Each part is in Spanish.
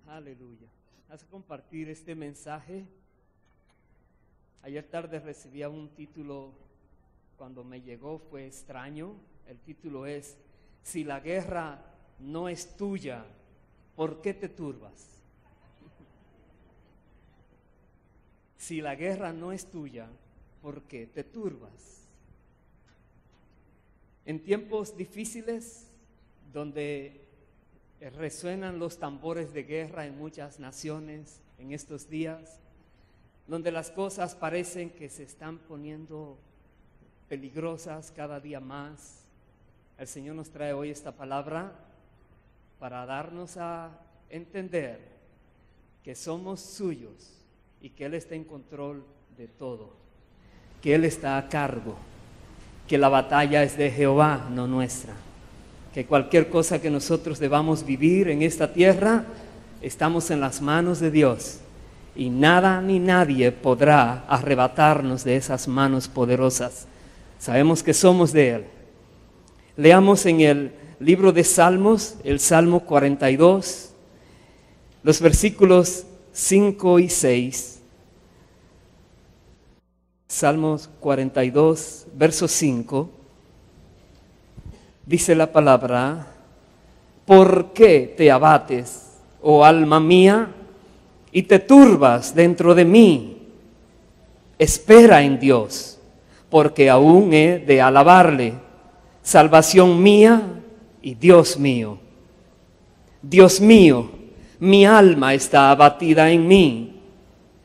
Aleluya. Vas a compartir este mensaje. Ayer tarde recibía un título, cuando me llegó fue extraño. El título es: si la guerra no es tuya, ¿por qué te turbas? Si la guerra no es tuya, ¿por qué te turbas? En tiempos difíciles, donde resuenan los tambores de guerra en muchas naciones en estos días, donde las cosas parecen que se están poniendo peligrosas cada día más, el Señor nos trae hoy esta palabra para darnos a entender que somos suyos y que Él está en control de todo, que Él está a cargo, que la batalla es de Jehová, no nuestra, que cualquier cosa que nosotros debamos vivir en esta tierra, estamos en las manos de Dios y nada ni nadie podrá arrebatarnos de esas manos poderosas. Sabemos que somos de Él. Leamos en el libro de Salmos, el Salmo 42, los versículos 5 y 6. Salmos 42, verso 5. Dice la palabra: ¿por qué te abates, oh alma mía, y te turbas dentro de mí? Espera en Dios, porque aún he de alabarle, salvación mía y Dios mío. Dios mío, mi alma está abatida en mí.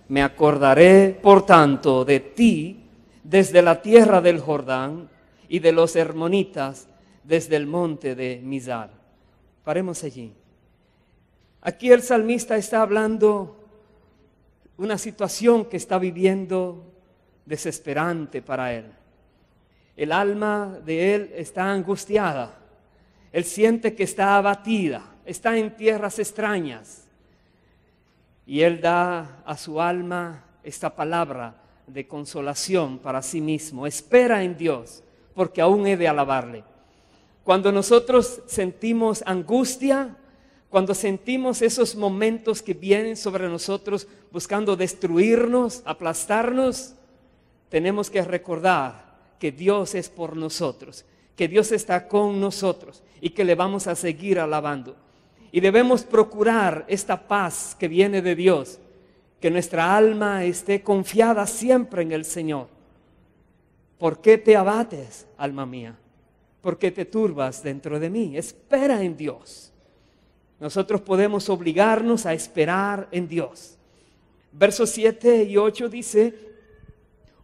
Me acordaré, por tanto, de ti desde la tierra del Jordán y de los hermonitas desde el monte de Mizar. Paremos allí. Aquí el salmista está hablando una situación que está viviendo desesperante para él. El alma de él está angustiada. Él siente que está abatida, está en tierras extrañas. Y él da a su alma esta palabra de consolación para sí mismo. Espera en Dios, porque aún he de alabarle. Cuando nosotros sentimos angustia, cuando sentimos esos momentos que vienen sobre nosotros buscando destruirnos, aplastarnos, tenemos que recordar que Dios es por nosotros, que Dios está con nosotros y que le vamos a seguir alabando. Y debemos procurar esta paz que viene de Dios, que nuestra alma esté confiada siempre en el Señor. ¿Por qué te abates, alma mía? ¿Por qué te turbas dentro de mí? Espera en Dios. Nosotros podemos obligarnos a esperar en Dios. Versos 7 y 8 dice: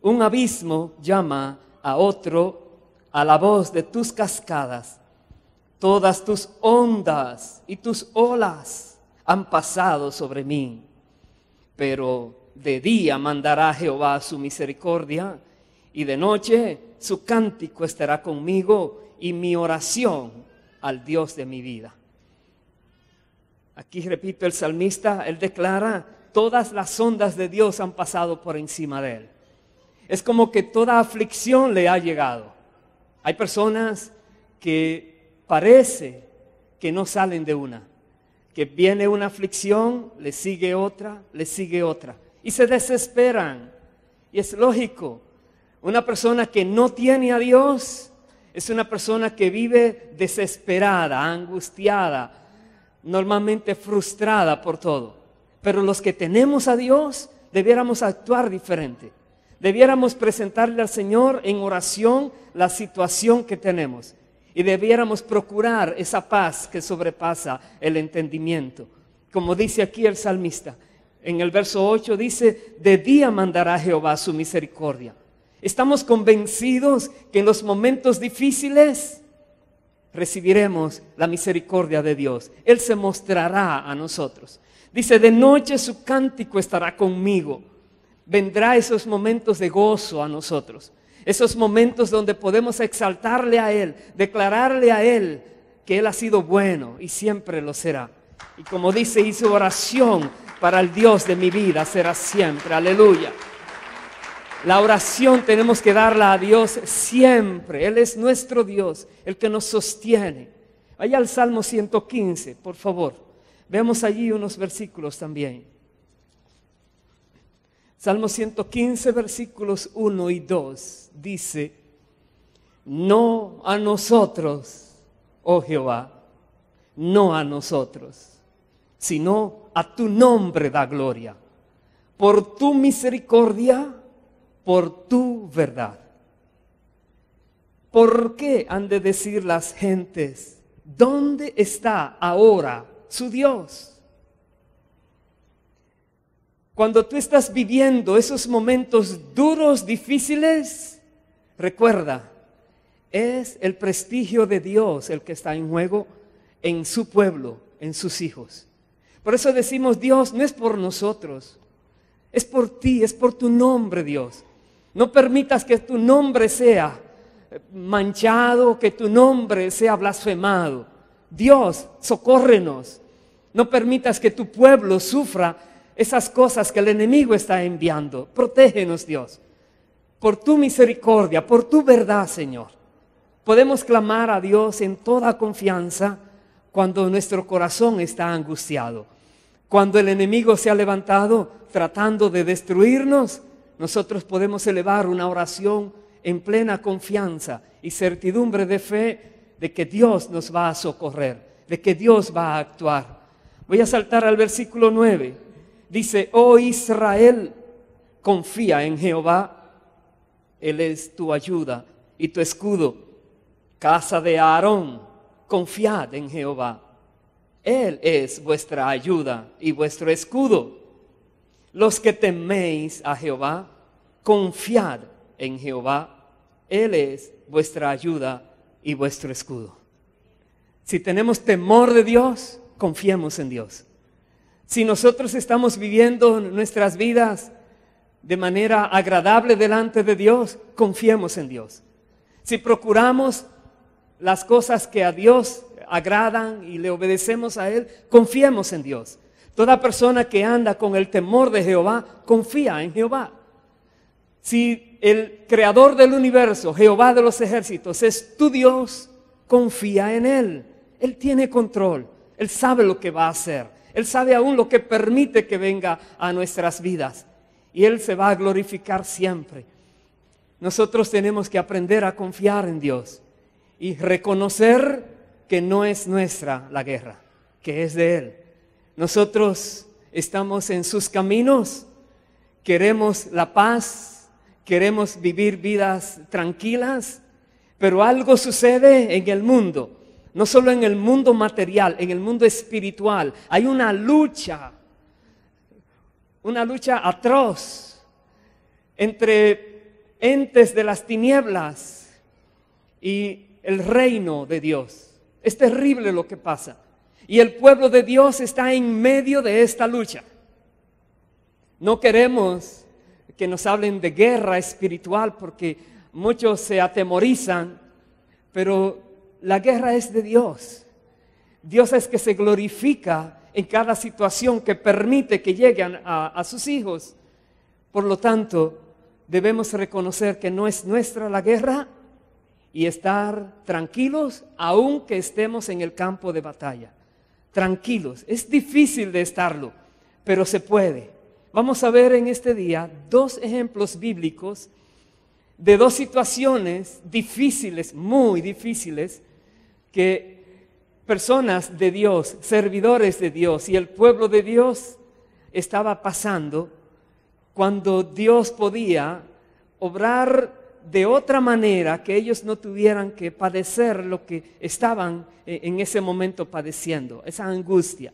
un abismo llama a otro a la voz de tus cascadas. Todas tus ondas y tus olas han pasado sobre mí. Pero de día mandará Jehová su misericordia, y de noche su cántico estará conmigo, y mi oración al Dios de mi vida. Aquí repito, el salmista, él declara: todas las ondas de Dios han pasado por encima de él. Es como que toda aflicción le ha llegado. Hay personas que parece que no salen de una, que viene una aflicción, le sigue otra, y se desesperan. Y es lógico, una persona que no tiene a Dios es una persona que vive desesperada, angustiada, normalmente frustrada por todo. Pero los que tenemos a Dios debiéramos actuar diferente. Debiéramos presentarle al Señor en oración la situación que tenemos. Y debiéramos procurar esa paz que sobrepasa el entendimiento. Como dice aquí el salmista, en el verso 8 dice: de día mandará Jehová su misericordia. Estamos convencidos que en los momentos difíciles recibiremos la misericordia de Dios. Él se mostrará a nosotros. Dice: de noche su cántico estará conmigo. Vendrá esos momentos de gozo a nosotros. Esos momentos donde podemos exaltarle a Él, declararle a Él que Él ha sido bueno y siempre lo será. Y como dice, hice oración para el Dios de mi vida, será siempre. Aleluya. La oración tenemos que darla a Dios siempre. Él es nuestro Dios, el que nos sostiene. Vaya al Salmo 115, por favor. Veamos allí unos versículos también. Salmo 115, versículos 1 y 2, dice: no a nosotros, oh Jehová, no a nosotros, sino a tu nombre da gloria, por tu misericordia, por tu verdad. ¿Por qué han de decir las gentes, dónde está ahora su Dios? Cuando tú estás viviendo esos momentos duros, difíciles, recuerda, es el prestigio de Dios el que está en juego en su pueblo, en sus hijos. Por eso decimos, Dios no es por nosotros, es por ti, es por tu nombre, Dios. No permitas que tu nombre sea manchado, que tu nombre sea blasfemado. Dios, socórrenos. No permitas que tu pueblo sufra esas cosas que el enemigo está enviando. Protégenos, Dios, por tu misericordia, por tu verdad, Señor. Podemos clamar a Dios en toda confianza cuando nuestro corazón está angustiado. Cuando el enemigo se ha levantado tratando de destruirnos, nosotros podemos elevar una oración en plena confianza y certidumbre de fe de que Dios nos va a socorrer, de que Dios va a actuar. Voy a saltar al versículo 9. Dice: oh Israel, confía en Jehová, Él es tu ayuda y tu escudo. Casa de Aarón, confiad en Jehová, Él es vuestra ayuda y vuestro escudo. Los que teméis a Jehová, confiad en Jehová, Él es vuestra ayuda y vuestro escudo. Si tenemos temor de Dios, confiemos en Dios. Si nosotros estamos viviendo nuestras vidas de manera agradable delante de Dios, confiemos en Dios. Si procuramos las cosas que a Dios agradan y le obedecemos a Él, confiemos en Dios. Toda persona que anda con el temor de Jehová, confía en Jehová. Si el creador del universo, Jehová de los ejércitos, es tu Dios, confía en Él. Él tiene control, Él sabe lo que va a hacer. Él sabe aún lo que permite que venga a nuestras vidas. Y Él se va a glorificar siempre. Nosotros tenemos que aprender a confiar en Dios y reconocer que no es nuestra la guerra, que es de Él. Nosotros estamos en sus caminos, queremos la paz, queremos vivir vidas tranquilas, pero algo sucede en el mundo. No solo en el mundo material, en el mundo espiritual. Hay una lucha atroz entre entes de las tinieblas y el reino de Dios. Es terrible lo que pasa. Y el pueblo de Dios está en medio de esta lucha. No queremos que nos hablen de guerra espiritual porque muchos se atemorizan, pero la guerra es de Dios. Dios es que se glorifica en cada situación que permite que lleguen a sus hijos. Por lo tanto, debemos reconocer que no es nuestra la guerra y estar tranquilos aunque estemos en el campo de batalla. Tranquilos, es difícil de estarlo, pero se puede. Vamos a ver en este día dos ejemplos bíblicos de dos situaciones difíciles, muy difíciles, que personas de Dios, servidores de Dios y el pueblo de Dios estaba pasando cuando Dios podía obrar de otra manera que ellos no tuvieran que padecer lo que estaban en ese momento padeciendo, esa angustia.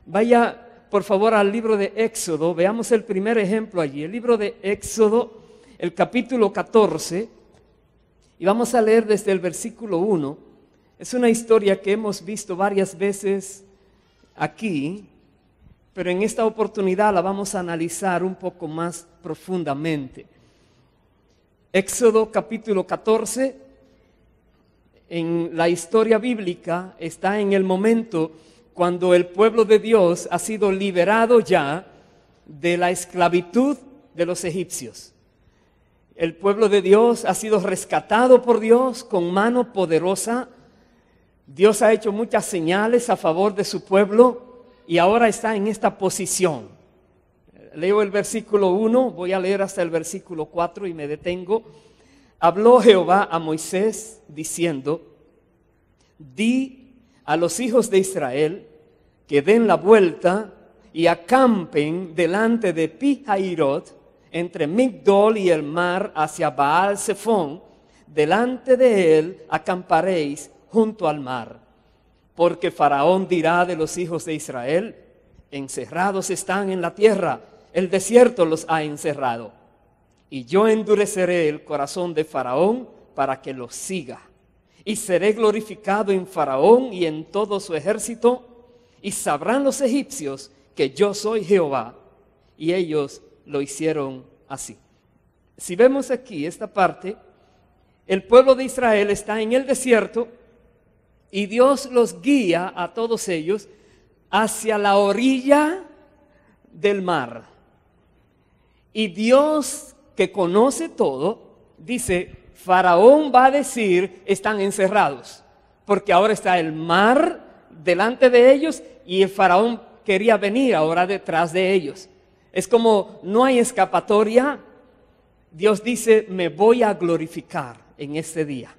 Vaya por favor al libro de Éxodo, veamos el primer ejemplo allí, el libro de Éxodo, el capítulo 14, y vamos a leer desde el versículo 1. Es una historia que hemos visto varias veces aquí, pero en esta oportunidad la vamos a analizar un poco más profundamente. Éxodo capítulo 14, en la historia bíblica, está en el momento cuando el pueblo de Dios ha sido liberado ya de la esclavitud de los egipcios. El pueblo de Dios ha sido rescatado por Dios con mano poderosa. Dios ha hecho muchas señales a favor de su pueblo y ahora está en esta posición. Leo el versículo 1, voy a leer hasta el versículo 4 y me detengo. Habló Jehová a Moisés diciendo: di a los hijos de Israel que den la vuelta y acampen delante de Pi-Hahirot, entre Migdol y el mar, hacia Baal-Zephón. Delante de él acamparéis junto al mar. Porque Faraón dirá de los hijos de Israel: encerrados están en la tierra, el desierto los ha encerrado. Y yo endureceré el corazón de Faraón para que los siga. Y seré glorificado en Faraón y en todo su ejército. Y sabrán los egipcios que yo soy Jehová. Y ellos lo hicieron así. Si vemos aquí esta parte, el pueblo de Israel está en el desierto y Dios los guía a todos ellos hacia la orilla del mar. Y Dios, que conoce todo, dice: Faraón va a decir, están encerrados, porque ahora está el mar delante de ellos y el Faraón quería venir ahora detrás de ellos. Es como no hay escapatoria. Dios dice: me voy a glorificar en este día.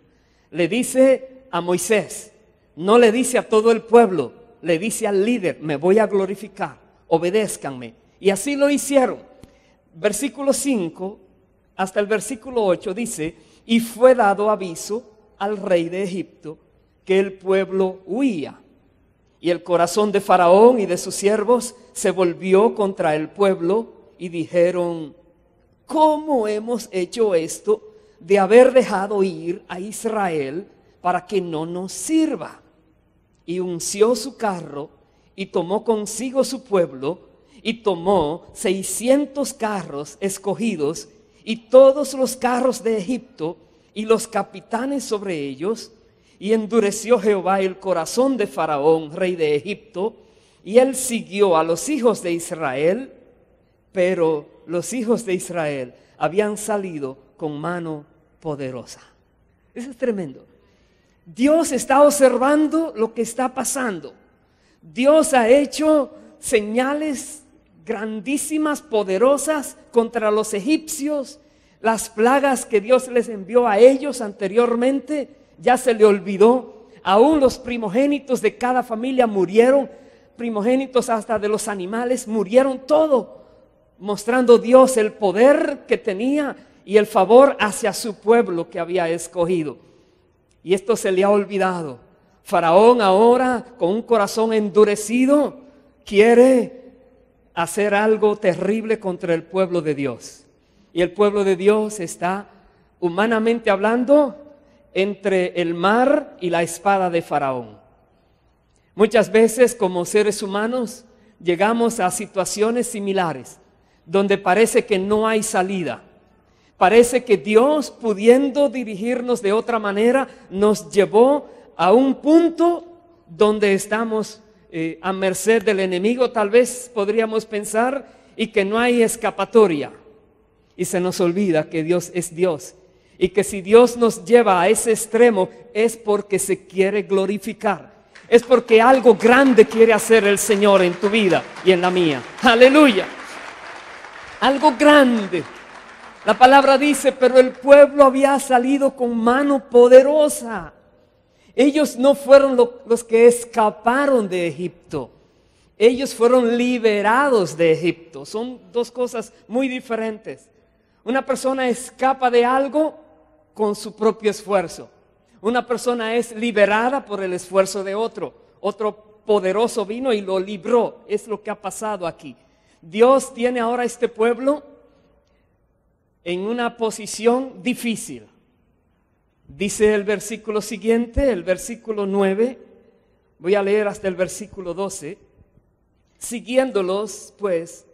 Le dice a Moisés, no le dice a todo el pueblo, le dice al líder: me voy a glorificar, obedézcanme. Y así lo hicieron. Versículo 5 hasta el versículo 8 dice: y fue dado aviso al rey de Egipto que el pueblo huía. Y el corazón de Faraón y de sus siervos se volvió contra el pueblo y dijeron: ¿cómo hemos hecho esto de haber dejado ir a Israel para que no nos sirva? Y unció su carro y tomó consigo su pueblo y tomó 600 carros escogidos y todos los carros de Egipto y los capitanes sobre ellos. Y endureció Jehová el corazón de Faraón, rey de Egipto, y él siguió a los hijos de Israel, pero los hijos de Israel habían salido con mano poderosa. Eso es tremendo. Dios está observando lo que está pasando. Dios ha hecho señales grandísimas, poderosas contra los egipcios. Las plagas que Dios les envió a ellos anteriormente, ya se le olvidó. Aún los primogénitos de cada familia murieron, primogénitos hasta de los animales, murieron todo, mostrando Dios el poder que tenía y el favor hacia su pueblo que había escogido. Y esto se le ha olvidado. Faraón ahora, con un corazón endurecido, quiere hacer algo terrible contra el pueblo de Dios. Y el pueblo de Dios está, humanamente hablando, entre el mar y la espada de Faraón. Muchas veces, como seres humanos, llegamos a situaciones similares, donde parece que no hay salida. Parece que Dios, pudiendo dirigirnos de otra manera, nos llevó a un punto donde estamos a merced del enemigo, tal vez podríamos pensar, y que no hay escapatoria. Y se nos olvida que Dios es Dios, y que si Dios nos lleva a ese extremo es porque se quiere glorificar, es porque algo grande quiere hacer el Señor en tu vida y en la mía. Aleluya, algo grande. La palabra dice: pero el pueblo había salido con mano poderosa. Ellos no fueron los que escaparon de Egipto. Ellos fueron liberados de Egipto. Son dos cosas muy diferentes. Una persona escapa de algo con su propio esfuerzo. Una persona es liberada por el esfuerzo de otro. Otro poderoso vino y lo libró. Es lo que ha pasado aquí. Dios tiene ahora a este pueblo en una posición difícil. Dice el versículo siguiente, el versículo 9, voy a leer hasta el versículo 12. Siguiéndolos, pues,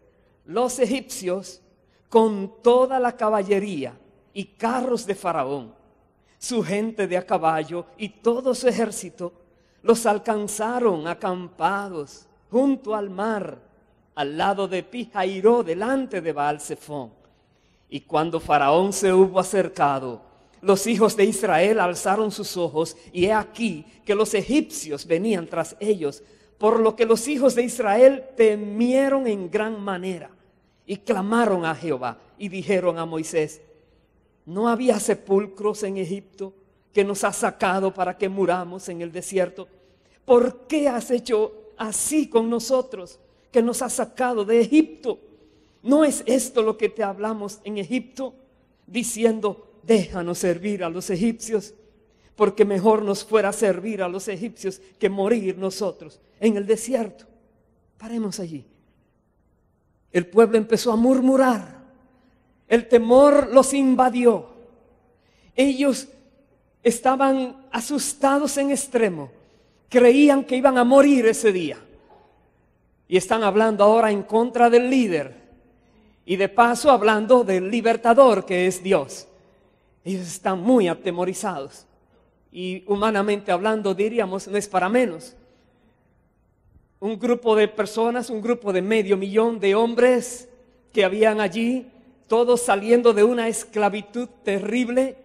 los egipcios con toda la caballería y carros de Faraón, su gente de a caballo y todo su ejército, los alcanzaron acampados junto al mar, al lado de Pi-Hahirot, delante de Baal-Zephón. Y cuando Faraón se hubo acercado, los hijos de Israel alzaron sus ojos, y he aquí que los egipcios venían tras ellos por lo que los hijos de Israel temieron en gran manera y clamaron a Jehová y dijeron a Moisés: ¿no había sepulcros en Egipto que nos has sacado para que muramos en el desierto? ¿Por qué has hecho así con nosotros, que nos has sacado de Egipto? ¿No es esto lo que te hablamos en Egipto, diciendo: déjanos servir a los egipcios? Porque mejor nos fuera servir a los egipcios que morir nosotros en el desierto. Paremos allí. El pueblo empezó a murmurar. El temor los invadió. Ellos estaban asustados en extremo. Creían que iban a morir ese día. Y están hablando ahora en contra del líder. Y de paso hablando del libertador, que es Dios. Ellos están muy atemorizados. Y humanamente hablando, diríamos, no es para menos. Un grupo de personas, un grupo de 500,000 de hombres que habían allí, todos saliendo de una esclavitud terrible,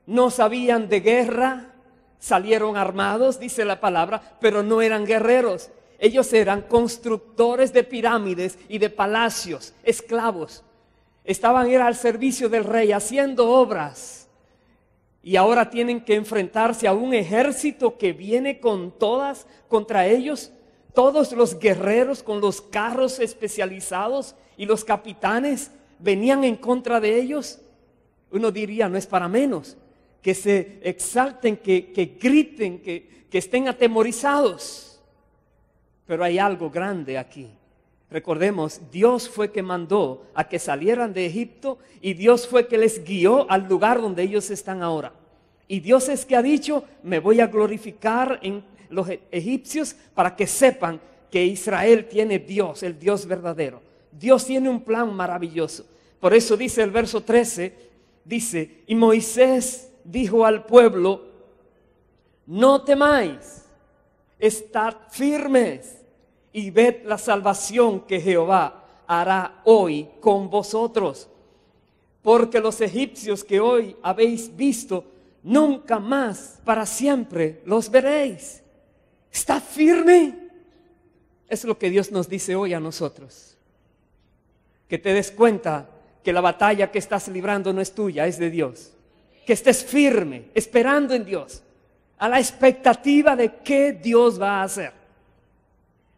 no sabían de guerra, salieron armados, dice la palabra, pero no eran guerreros. Ellos eran constructores de pirámides y de palacios, esclavos. Estaban al servicio del rey, haciendo obras. Y ahora tienen que enfrentarse a un ejército que viene con todas contra ellos. Todos los guerreros con los carros especializados y los capitanes venían en contra de ellos. Uno diría, no es para menos, que se exalten, que griten, que estén atemorizados. Pero hay algo grande aquí. Recordemos, Dios fue que mandó a que salieran de Egipto y Dios fue que les guió al lugar donde ellos están ahora. Y Dios es que ha dicho: me voy a glorificar en los egipcios para que sepan que Israel tiene Dios, el Dios verdadero. Dios tiene un plan maravilloso. Por eso dice el verso 13, dice: y Moisés dijo al pueblo: no temáis, estad firmes y ved la salvación que Jehová hará hoy con vosotros. Porque los egipcios que hoy habéis visto, nunca más para siempre los veréis. Está firme. Es lo que Dios nos dice hoy a nosotros. Que te des cuenta que la batalla que estás librando no es tuya, es de Dios. Que estés firme, esperando en Dios, a la expectativa de qué Dios va a hacer.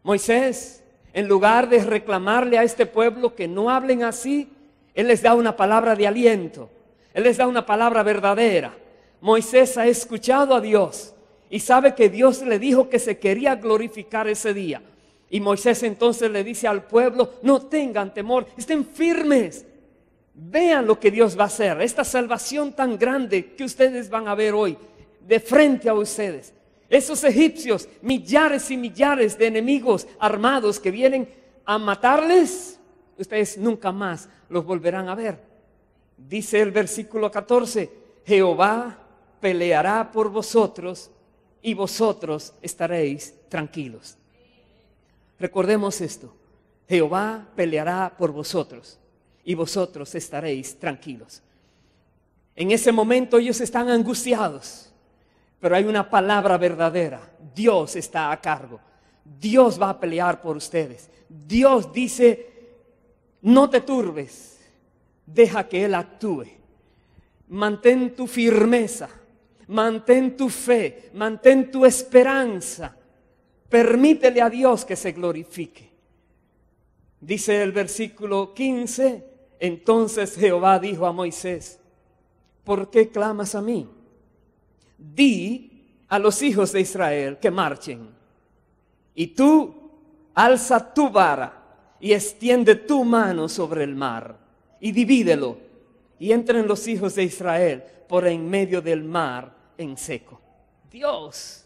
Moisés, en lugar de reclamarle a este pueblo que no hablen así, él les da una palabra de aliento. Él les da una palabra verdadera. Moisés ha escuchado a Dios y sabe que Dios le dijo que se quería glorificar ese día. Y Moisés entonces le dice al pueblo: no tengan temor, estén firmes. Vean lo que Dios va a hacer. Esta salvación tan grande que ustedes van a ver hoy, de frente a ustedes. Esos egipcios, millares y millares de enemigos armados que vienen a matarles, ustedes nunca más los volverán a ver. Dice el versículo 14: Jehová peleará por vosotros y vosotros estaréis tranquilos. Recordemos esto: Jehová peleará por vosotros y vosotros estaréis tranquilos. En ese momento ellos están angustiados. Pero hay una palabra verdadera. Dios está a cargo. Dios va a pelear por ustedes. Dios dice: no te turbes, deja que Él actúe. Mantén tu firmeza, mantén tu fe, mantén tu esperanza. Permítele a Dios que se glorifique. Dice el versículo 15: entonces Jehová dijo a Moisés: ¿por qué clamas a mí? Di a los hijos de Israel que marchen. Y tú alza tu vara y extiende tu mano sobre el mar y divídelo, y entren los hijos de Israel por en medio del mar en seco. Dios.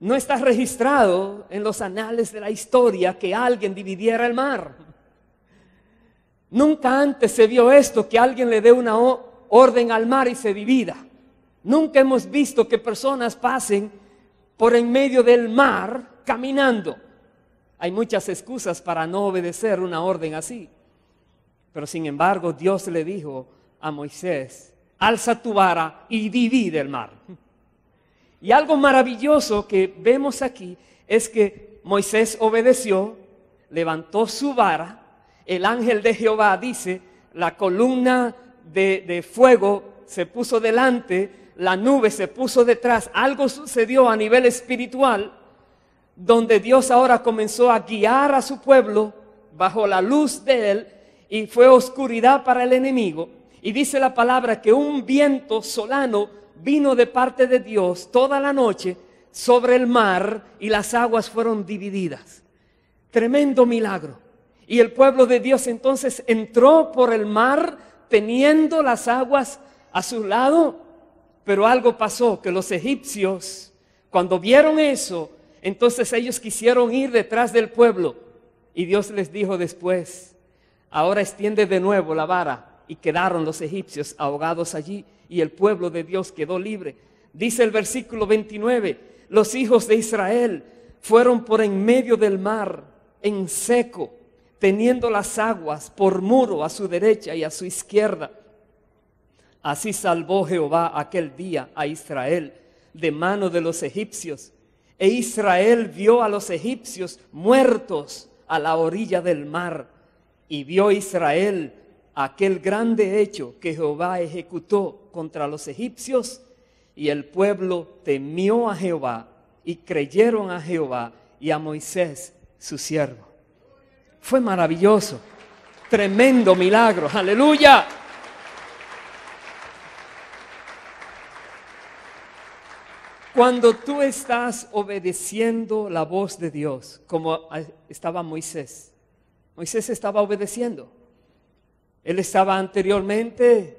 No está registrado en los anales de la historia que alguien dividiera el mar. Nunca antes se vio esto, que alguien le dé una orden al mar y se divida. Nunca hemos visto que personas pasen por en medio del mar caminando. Hay muchas excusas para no obedecer una orden así. Pero sin embargo, Dios le dijo a Moisés: alza tu vara y divide el mar. Y algo maravilloso que vemos aquí es que Moisés obedeció, levantó su vara, el ángel de Jehová, dice, la columna de fuego se puso delante, la nube se puso detrás. Algo sucedió a nivel espiritual, donde Dios ahora comenzó a guiar a su pueblo bajo la luz de él, y fue oscuridad para el enemigo. Y dice la palabra que un viento solano vino de parte de Dios toda la noche sobre el mar, y las aguas fueron divididas. Tremendo milagro. Y el pueblo de Dios entonces entró por el mar teniendo las aguas a su lado. Pero algo pasó, que los egipcios, cuando vieron eso, entonces ellos quisieron ir detrás del pueblo. Y Dios les dijo después, ahora extiende de nuevo la vara. Y quedaron los egipcios ahogados allí, y el pueblo de Dios quedó libre. Dice el versículo 29, los hijos de Israel fueron por en medio del mar, en seco, teniendo las aguas por muro a su derecha y a su izquierda. Así salvó Jehová aquel día a Israel de mano de los egipcios. E Israel vio a los egipcios muertos a la orilla del mar. Y vio Israel aquel grande hecho que Jehová ejecutó contra los egipcios. Y el pueblo temió a Jehová y creyeron a Jehová y a Moisés su siervo. Fue maravilloso, tremendo milagro, aleluya. Cuando tú estás obedeciendo la voz de Dios, como estaba Moisés, Moisés estaba obedeciendo. Él estaba anteriormente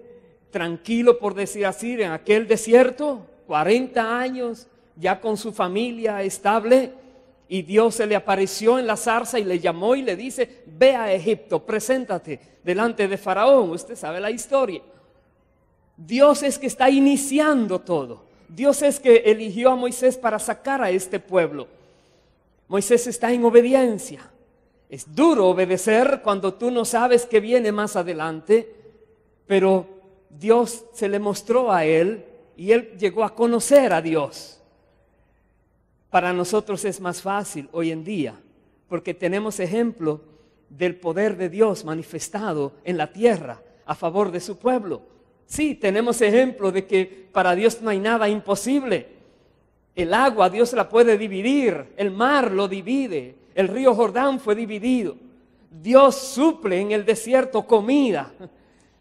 tranquilo, por decir así, en aquel desierto, 40 años, ya con su familia estable, y Dios se le apareció en la zarza y le llamó y le dice, ve a Egipto, preséntate delante de Faraón. Usted sabe la historia. Dios es que está iniciando todo. Dios es que eligió a Moisés para sacar a este pueblo. Moisés está en obediencia. Es duro obedecer cuando tú no sabes qué viene más adelante, pero Dios se le mostró a él y él llegó a conocer a Dios. Para nosotros es más fácil hoy en día, porque tenemos ejemplo del poder de Dios manifestado en la tierra a favor de su pueblo. Sí, tenemos ejemplo de que para Dios no hay nada imposible. El agua Dios la puede dividir, el mar lo divide, el río Jordán fue dividido. Dios suple en el desierto comida,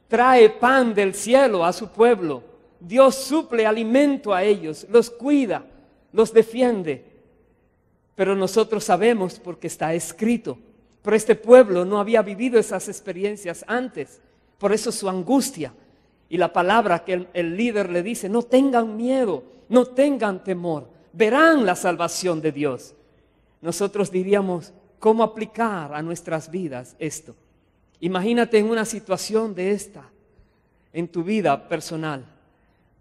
trae pan del cielo a su pueblo. Dios suple alimento a ellos, los cuida, los defiende. Pero nosotros sabemos porque está escrito. Pero este pueblo no había vivido esas experiencias antes. Por eso su angustia. Y la palabra que el líder le dice, no tengan miedo, no tengan temor. Verán la salvación de Dios. Nosotros diríamos, ¿cómo aplicar a nuestras vidas esto? Imagínate en una situación de esta, en tu vida personal.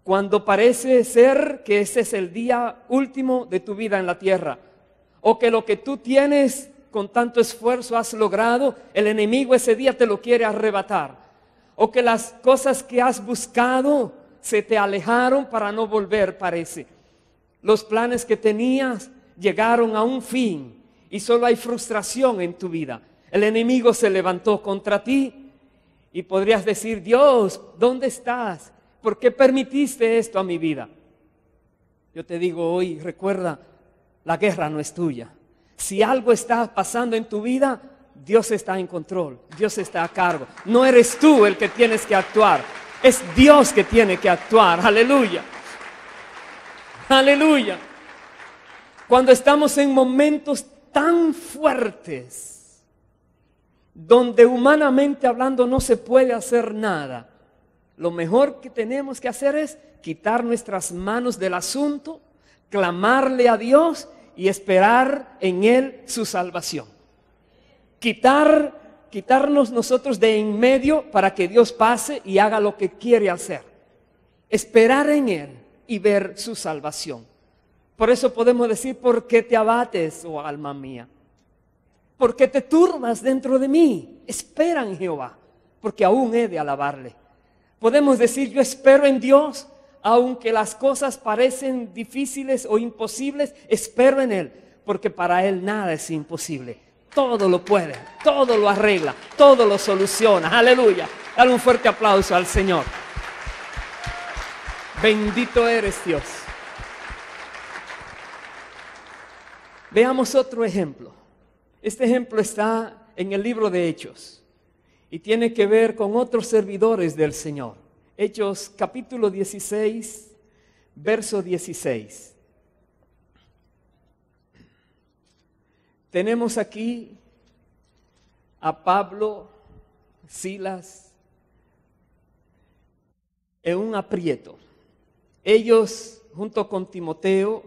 Cuando parece ser que ese es el día último de tu vida en la tierra, o que lo que tú tienes con tanto esfuerzo has logrado, el enemigo ese día te lo quiere arrebatar, o que las cosas que has buscado se te alejaron para no volver, parece. Los planes que tenías llegaron a un fin y solo hay frustración en tu vida. El enemigo se levantó contra ti y podrías decir, Dios, ¿dónde estás? ¿Por qué permitiste esto a mi vida? Yo te digo hoy, recuerda, la guerra no es tuya. Si algo está pasando en tu vida, Dios está en control, Dios está a cargo. No eres tú el que tienes que actuar, es Dios que tiene que actuar. Aleluya. Aleluya. Cuando estamos en momentos tan fuertes, donde humanamente hablando no se puede hacer nada, lo mejor que tenemos que hacer es quitar nuestras manos del asunto, clamarle a Dios y esperar en Él su salvación. Quitarnos nosotros de en medio para que Dios pase y haga lo que quiere hacer. Esperar en Él y ver su salvación. Por eso podemos decir, ¿por qué te abates, oh alma mía? ¿Por qué te turbas dentro de mí? Espera en Jehová, porque aún he de alabarle. Podemos decir, yo espero en Dios, aunque las cosas parecen difíciles o imposibles, espero en Él, porque para Él nada es imposible. Todo lo puede, todo lo arregla, todo lo soluciona. Aleluya. Dale un fuerte aplauso al Señor. Bendito eres, Dios. Veamos otro ejemplo. Este ejemplo está en el libro de Hechos y tiene que ver con otros servidores del Señor. Hechos capítulo 16, verso 16. Tenemos aquí a Pablo, Silas, en un aprieto. Ellos, junto con Timoteo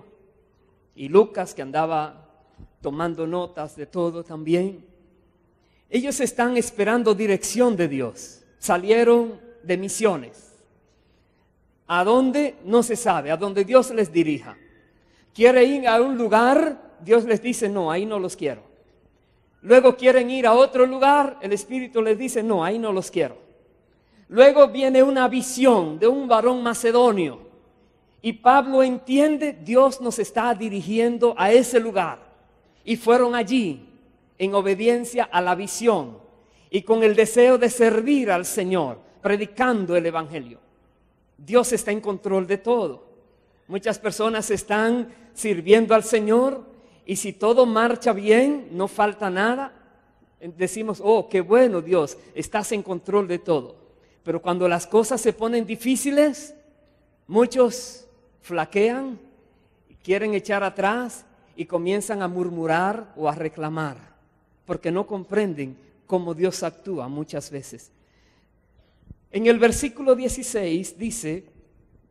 y Lucas, que andaba tomando notas de todo también, ellos están esperando dirección de Dios. Salieron de misiones. ¿A dónde? No se sabe, a donde Dios les dirija. Quieren ir a un lugar, Dios les dice, no, ahí no los quiero. Luego quieren ir a otro lugar, el Espíritu les dice, no, ahí no los quiero. Luego viene una visión de un varón macedonio y Pablo entiende, Dios nos está dirigiendo a ese lugar. Y fueron allí en obediencia a la visión y con el deseo de servir al Señor, predicando el Evangelio. Dios está en control de todo. Muchas personas están sirviendo al Señor y si todo marcha bien, no falta nada, decimos, oh, qué bueno Dios, estás en control de todo. Pero cuando las cosas se ponen difíciles, muchos flaquean, quieren echar atrás y comienzan a murmurar o a reclamar, porque no comprenden cómo Dios actúa muchas veces. En el versículo 16 dice,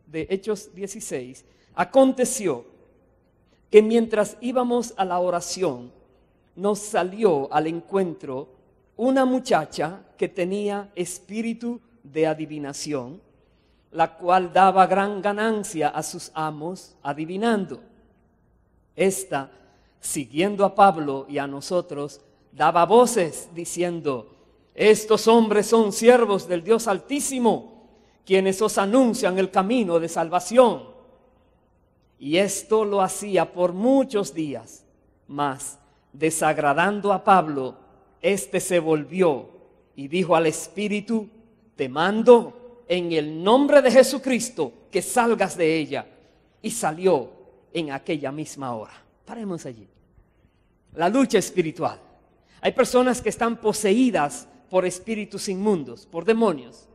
de Hechos 16, aconteció que mientras íbamos a la oración, nos salió al encuentro una muchacha que tenía espíritu de adivinación, la cual daba gran ganancia a sus amos adivinando. Esta, siguiendo a Pablo y a nosotros, daba voces diciendo, estos hombres son siervos del Dios Altísimo, quienes os anuncian el camino de salvación. Y esto lo hacía por muchos días, mas desagradando a Pablo, éste se volvió y dijo al Espíritu, te mando en el nombre de Jesucristo que salgas de ella. Y salió en aquella misma hora. Paremos allí. La lucha espiritual. Hay personas que están poseídas por espíritus inmundos, por demonios.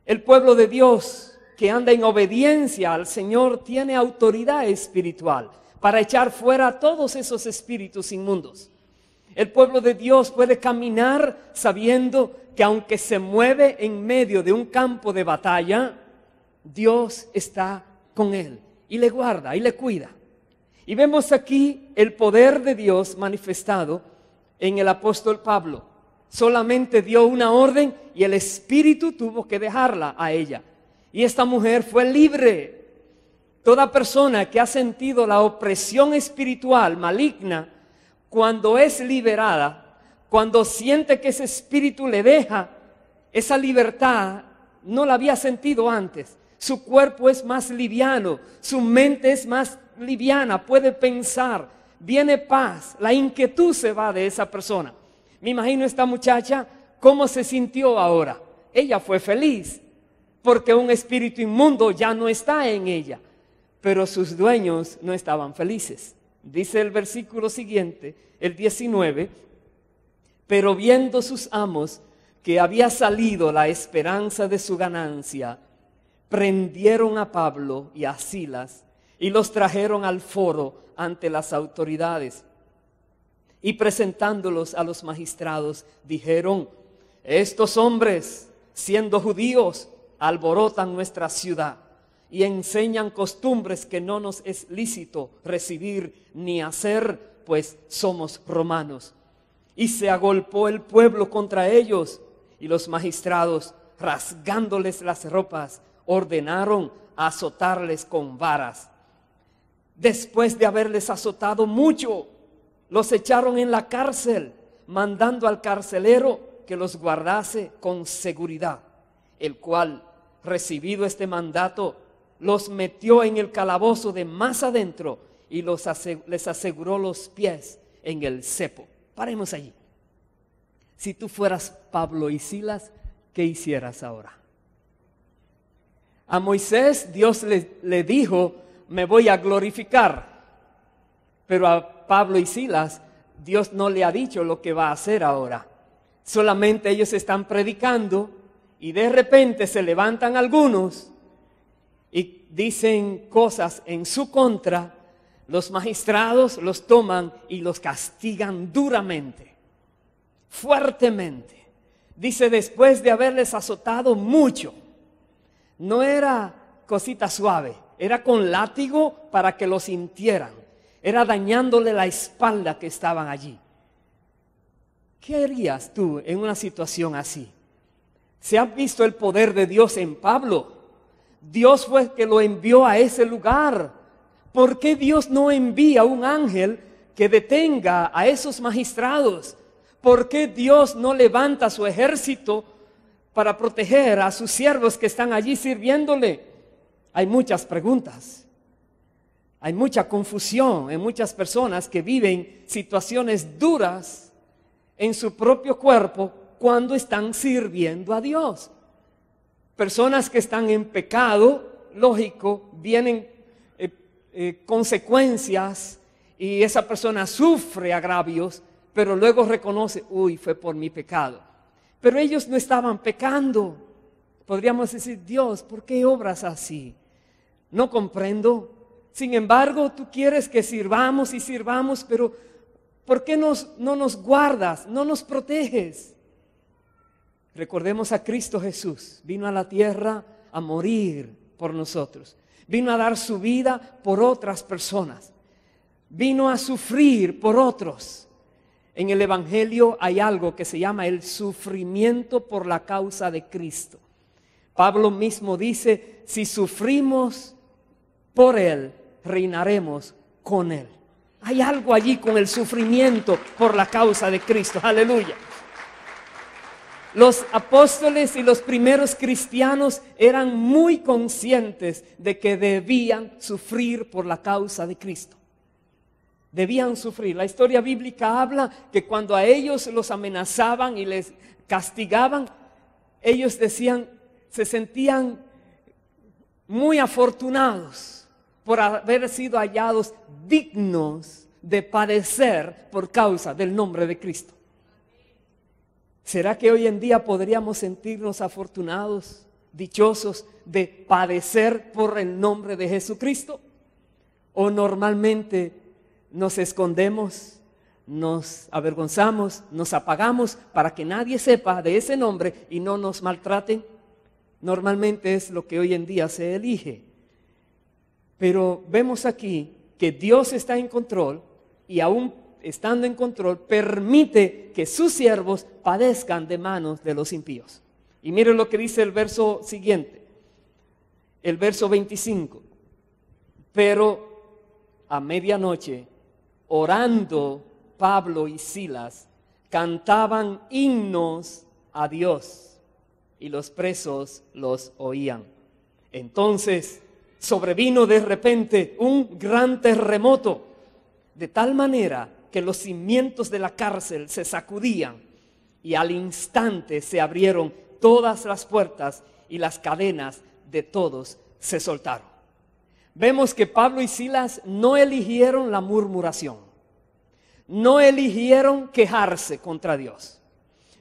El pueblo de Dios que anda en obediencia al Señor tiene autoridad espiritual para echar fuera todos esos espíritus inmundos. El pueblo de Dios puede caminar sabiendo que aunque se mueve en medio de un campo de batalla, Dios está con él y le guarda y le cuida. Y vemos aquí el poder de Dios manifestado en el apóstol Pablo. Solamente dio una orden y el Espíritu tuvo que dejarla a ella. Y esta mujer fue libre. Toda persona que ha sentido la opresión espiritual maligna, cuando es liberada, cuando siente que ese espíritu le deja, esa libertad no la había sentido antes. Su cuerpo es más liviano, su mente es más liviana, puede pensar, viene paz, la inquietud se va de esa persona. Me imagino esta muchacha, ¿cómo se sintió ahora? Ella fue feliz, porque un espíritu inmundo ya no está en ella, pero sus dueños no estaban felices. Dice el versículo siguiente, el 19, pero viendo sus amos que había salido la esperanza de su ganancia, prendieron a Pablo y a Silas y los trajeron al foro ante las autoridades. Y presentándolos a los magistrados, dijeron, estos hombres, siendo judíos, alborotan nuestra ciudad y enseñan costumbres que no nos es lícito recibir ni hacer, pues somos romanos. Y se agolpó el pueblo contra ellos, y los magistrados, rasgándoles las ropas, ordenaron azotarles con varas. Después de haberles azotado mucho, los echaron en la cárcel, mandando al carcelero que los guardase con seguridad, el cual, recibido este mandato, los metió en el calabozo de más adentro y les aseguró los pies en el cepo. Paremos allí. Si tú fueras Pablo y Silas, ¿qué hicieras ahora? A Moisés Dios le dijo, me voy a glorificar. Pero a Pablo y Silas Dios no le ha dicho lo que va a hacer ahora. Solamente ellos están predicando y de repente se levantan algunos y dicen cosas en su contra. Los magistrados los toman y los castigan duramente, fuertemente. Dice, después de haberles azotado mucho, no era cosita suave, era con látigo para que lo sintieran, era dañándole la espalda que estaban allí. ¿Qué harías tú en una situación así? ¿Se ha visto el poder de Dios en Pablo? Dios fue el que lo envió a ese lugar. ¿Por qué Dios no envía un ángel que detenga a esos magistrados? ¿Por qué Dios no levanta su ejército para proteger a sus siervos que están allí sirviéndole? Hay muchas preguntas. Hay mucha confusión en muchas personas que viven situaciones duras en su propio cuerpo cuando están sirviendo a Dios. Personas que están en pecado, lógico, vienen consecuencias y esa persona sufre agravios, pero luego reconoce, fue por mi pecado. Pero ellos no estaban pecando. Podríamos decir, Dios, ¿por qué obras así? No comprendo. Sin embargo, tú quieres que sirvamos y sirvamos, pero ¿por qué no nos guardas, no nos proteges? Recordemos a Cristo Jesús. Vino a la tierra a morir por nosotros. Vino a dar su vida por otras personas. Vino a sufrir por otros. En el Evangelio hay algo que se llama el sufrimiento por la causa de Cristo. Pablo mismo dice, si sufrimos por Él, reinaremos con Él. Hay algo allí con el sufrimiento por la causa de Cristo. Aleluya. Los apóstoles y los primeros cristianos eran muy conscientes de que debían sufrir por la causa de Cristo. Debían sufrir. La historia bíblica habla que cuando a ellos los amenazaban y les castigaban, ellos decían, se sentían muy afortunados por haber sido hallados dignos de padecer por causa del nombre de Cristo. ¿Será que hoy en día podríamos sentirnos afortunados, dichosos de padecer por el nombre de Jesucristo? ¿O normalmente nos escondemos, nos avergonzamos, nos apagamos para que nadie sepa de ese nombre y no nos maltraten? Normalmente es lo que hoy en día se elige. Pero vemos aquí que Dios está en control y aún estando en control, permite que sus siervos padezcan de manos de los impíos. Y miren lo que dice el verso siguiente, el verso 25. Pero a medianoche, orando Pablo y Silas, cantaban himnos a Dios y los presos los oían. Entonces sobrevino de repente un gran terremoto, de tal manera que los cimientos de la cárcel se sacudían y al instante se abrieron todas las puertas y las cadenas de todos se soltaron. Vemos que Pablo y Silas no eligieron la murmuración, no eligieron quejarse contra Dios,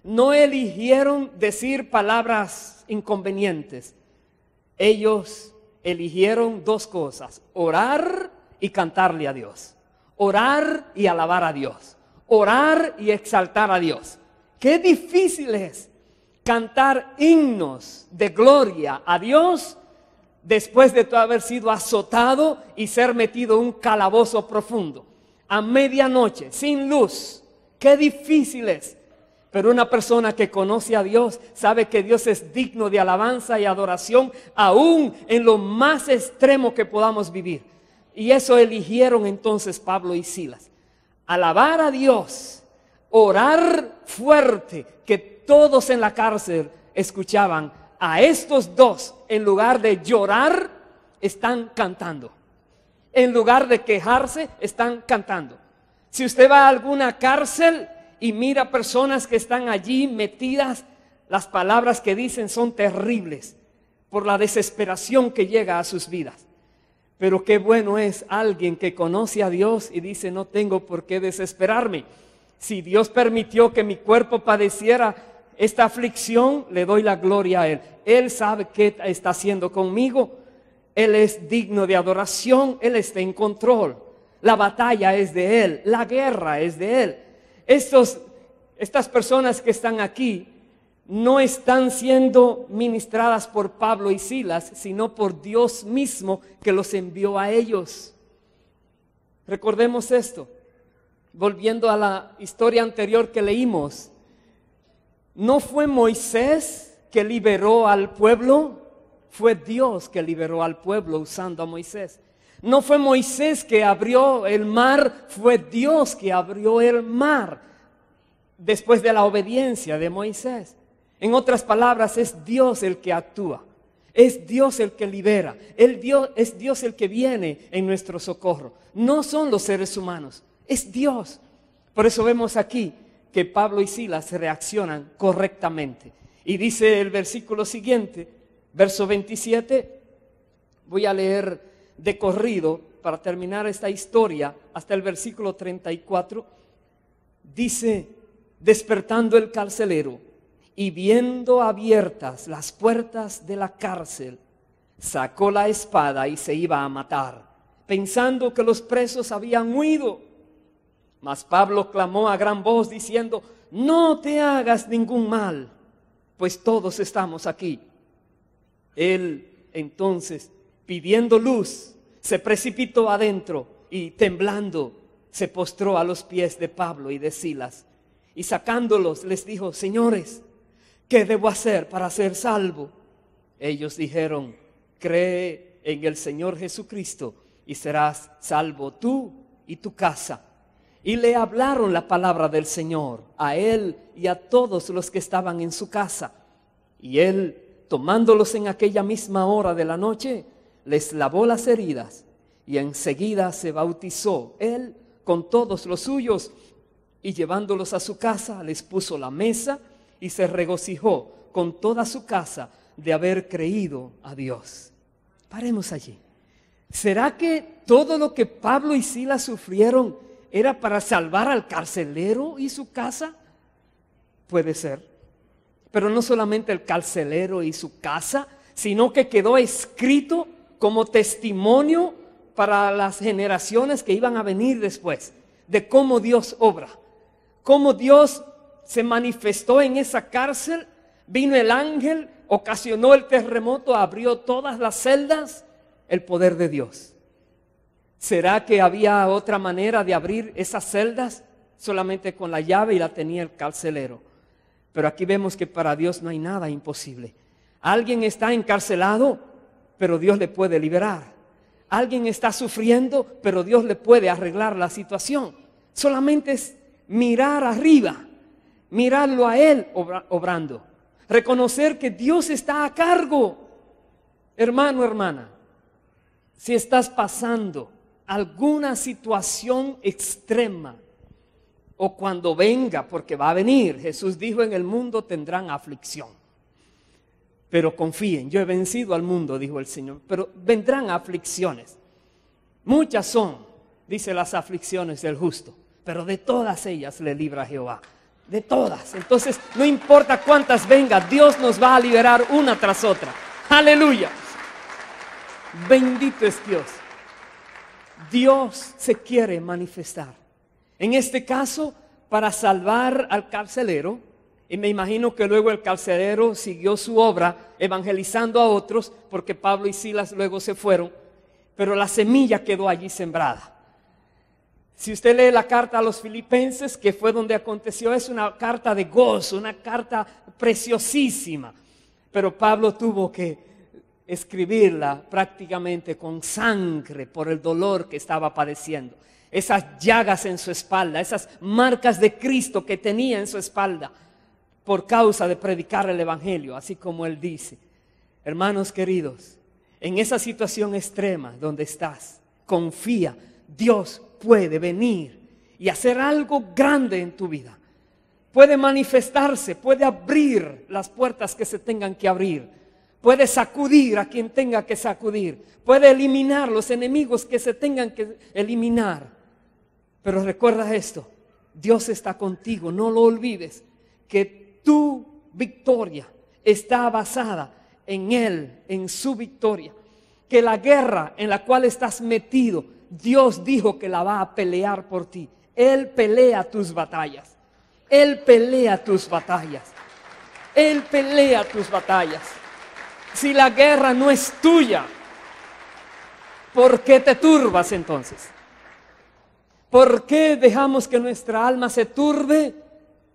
no eligieron decir palabras inconvenientes. Ellos eligieron dos cosas: orar y cantarle a Dios. Orar y alabar a Dios. Orar y exaltar a Dios. Qué difícil es cantar himnos de gloria a Dios después de haber sido azotado y ser metido en un calabozo profundo. A medianoche, sin luz. Qué difícil es. Pero una persona que conoce a Dios sabe que Dios es digno de alabanza y adoración aún en lo más extremo que podamos vivir. Y eso eligieron entonces Pablo y Silas. Alabar a Dios, orar fuerte, que todos en la cárcel escuchaban a estos dos, en lugar de llorar están cantando. En lugar de quejarse, están cantando. Si usted va a alguna cárcel y mira personas que están allí metidas, las palabras que dicen son terribles por la desesperación que llega a sus vidas. Pero qué bueno es alguien que conoce a Dios y dice, no tengo por qué desesperarme. Si Dios permitió que mi cuerpo padeciera esta aflicción, le doy la gloria a Él. Él sabe qué está haciendo conmigo. Él es digno de adoración, Él está en control. La batalla es de Él, la guerra es de Él. Estas personas que están aquí no están siendo ministradas por Pablo y Silas, sino por Dios mismo que los envió a ellos. Recordemos esto, volviendo a la historia anterior que leímos. ¿No fue Moisés que liberó al pueblo? Fue Dios que liberó al pueblo usando a Moisés. No fue Moisés que abrió el mar, fue Dios que abrió el mar después de la obediencia de Moisés. En otras palabras, es Dios el que actúa, es Dios el que libera, es Dios el que viene en nuestro socorro. No son los seres humanos, es Dios. Por eso vemos aquí que Pablo y Silas reaccionan correctamente. Y dice el versículo siguiente, verso 27, voy a leer de corrido para terminar esta historia hasta el versículo 34. Dice, despertando el carcelero y viendo abiertas las puertas de la cárcel, sacó la espada y se iba a matar, pensando que los presos habían huido. Mas Pablo clamó a gran voz diciendo, no te hagas ningún mal, pues todos estamos aquí. Él entonces, pidiendo luz, se precipitó adentro y temblando se postró a los pies de Pablo y de Silas. Y sacándolos les dijo, señores, ¿qué debo hacer para ser salvo? Ellos dijeron, cree en el Señor Jesucristo y serás salvo tú y tu casa. Y le hablaron la palabra del Señor a él y a todos los que estaban en su casa. Y él, tomándolos en aquella misma hora de la noche, les lavó las heridas y enseguida se bautizó él con todos los suyos, y llevándolos a su casa les puso la mesa y se regocijó con toda su casa de haber creído a Dios. Paremos allí. ¿Será que todo lo que Pablo y Silas sufrieron era para salvar al carcelero y su casa? Puede ser. Pero no solamente el carcelero y su casa, sino que quedó escrito como testimonio para las generaciones que iban a venir después, de cómo Dios obra, cómo Dios se manifestó en esa cárcel. Vino el ángel, ocasionó el terremoto, abrió todas las celdas, el poder de Dios. ¿Será que había otra manera de abrir esas celdas? Solamente con la llave, y la tenía el carcelero. Pero aquí vemos que para Dios no hay nada imposible. Alguien está encarcelado, pero Dios le puede liberar. Alguien está sufriendo, pero Dios le puede arreglar la situación. Solamente es mirar arriba, mirarlo a Él obrando. Reconocer que Dios está a cargo. Hermano, hermana, si estás pasando alguna situación extrema, o cuando venga, porque va a venir, Jesús dijo, en el mundo tendrán aflicción. Pero confíen, yo he vencido al mundo, dijo el Señor, pero vendrán aflicciones. Muchas son, dice, las aflicciones del justo, pero de todas ellas le libra Jehová. De todas. Entonces, no importa cuántas vengan, Dios nos va a liberar una tras otra. Aleluya. Bendito es Dios. Dios se quiere manifestar. En este caso, para salvar al carcelero, y me imagino que luego el carcelero siguió su obra evangelizando a otros, porque Pablo y Silas luego se fueron, pero la semilla quedó allí sembrada. Si usted lee la carta a los Filipenses, que fue donde aconteció, es una carta de gozo, una carta preciosísima, pero Pablo tuvo que escribirla prácticamente con sangre por el dolor que estaba padeciendo. Esas llagas en su espalda, esas marcas de Cristo que tenía en su espalda por causa de predicar el Evangelio, así como él dice. Hermanos queridos, En esa situación extrema donde estás, confía, Dios puede venir y hacer algo grande en tu vida. Puede manifestarse, puede abrir las puertas que se tengan que abrir, puede sacudir a quien tenga que sacudir, puede eliminar los enemigos que se tengan que eliminar. Pero recuerda esto, Dios está contigo, no lo olvides, que tu victoria está basada en Él, en su victoria. Que la guerra en la cual estás metido, Dios dijo que la va a pelear por ti. Él pelea tus batallas. Él pelea tus batallas. Él pelea tus batallas. Si la guerra no es tuya, ¿por qué te turbas entonces? ¿Por qué dejamos que nuestra alma se turbe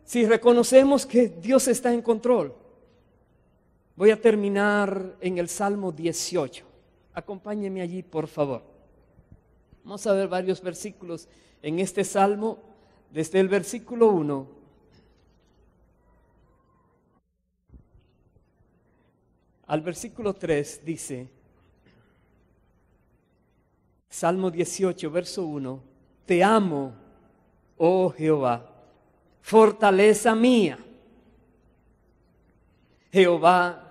si reconocemos que Dios está en control? Voy a terminar en el Salmo 18. Acompáñeme allí, por favor. Vamos a ver varios versículos en este Salmo, desde el versículo 1 al versículo 3 dice, Salmo 18, verso 1, te amo, oh Jehová, fortaleza mía. Jehová,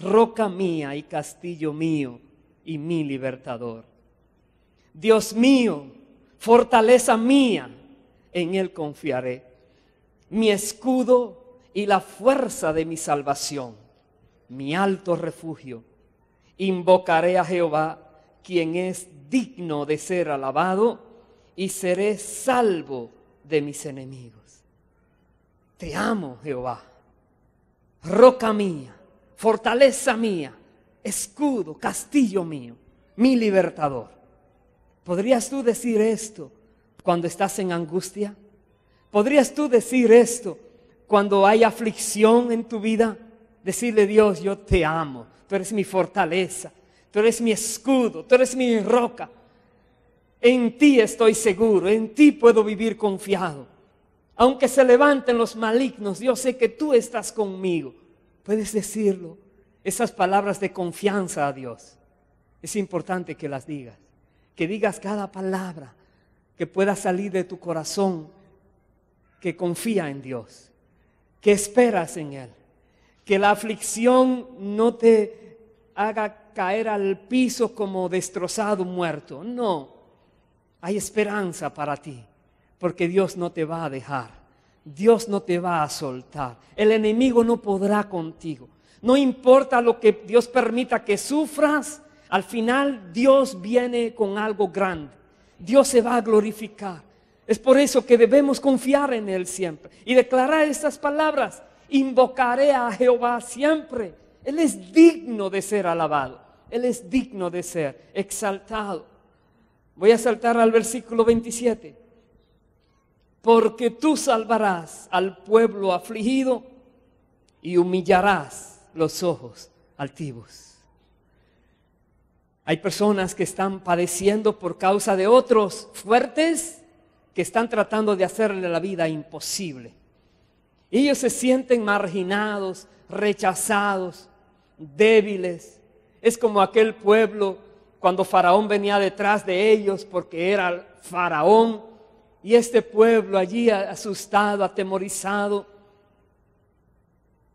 roca mía y castillo mío y mi libertador. Dios mío, fortaleza mía, en Él confiaré. Mi escudo y la fuerza de mi salvación, mi alto refugio. Invocaré a Jehová, quien es digno de ser alabado, y seré salvo de mis enemigos. Te amo, Jehová, roca mía, fortaleza mía, escudo, castillo mío, mi libertador. ¿Podrías tú decir esto cuando estás en angustia? ¿Podrías tú decir esto cuando hay aflicción en tu vida? Decirle, Dios, yo te amo, tú eres mi fortaleza, tú eres mi escudo, tú eres mi roca. En ti estoy seguro, en ti puedo vivir confiado. Aunque se levanten los malignos, yo sé que tú estás conmigo. Puedes decirlo, esas palabras de confianza a Dios. Es importante que las digas, que digas cada palabra que pueda salir de tu corazón, que confía en Dios, que esperas en Él, que la aflicción no te haga caer al piso como destrozado, muerto. No, hay esperanza para ti, porque Dios no te va a dejar, Dios no te va a soltar, el enemigo no podrá contigo. No importa lo que Dios permita que sufras, al final Dios viene con algo grande. Dios se va a glorificar. Es por eso que debemos confiar en Él siempre y declarar estas palabras: invocaré a Jehová siempre. Él es digno de ser alabado, Él es digno de ser exaltado. Voy a saltar al versículo 27. Porque tú salvarás al pueblo afligido y humillarás los ojos altivos. Hay personas que están padeciendo por causa de otros fuertes que están tratando de hacerle la vida imposible. Ellos se sienten marginados, rechazados, débiles. Es como aquel pueblo cuando Faraón venía detrás de ellos porque era el Faraón, y este pueblo allí asustado, atemorizado.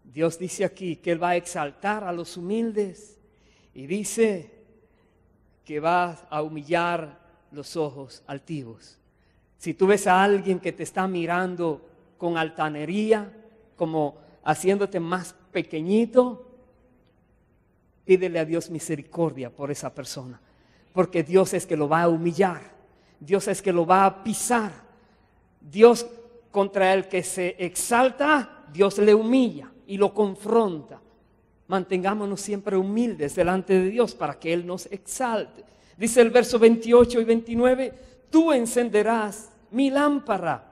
Dios dice aquí que Él va a exaltar a los humildes y dice que va a humillar los ojos altivos. Si tú ves a alguien que te está mirando con altanería, como haciéndote más pequeñito, pídele a Dios misericordia por esa persona, porque Dios es que lo va a humillar, Dios es que lo va a pisar. Dios contra el que se exalta, Dios le humilla y lo confronta. Mantengámonos siempre humildes delante de Dios para que Él nos exalte. Dice el verso 28 y 29, tú encenderás mi lámpara.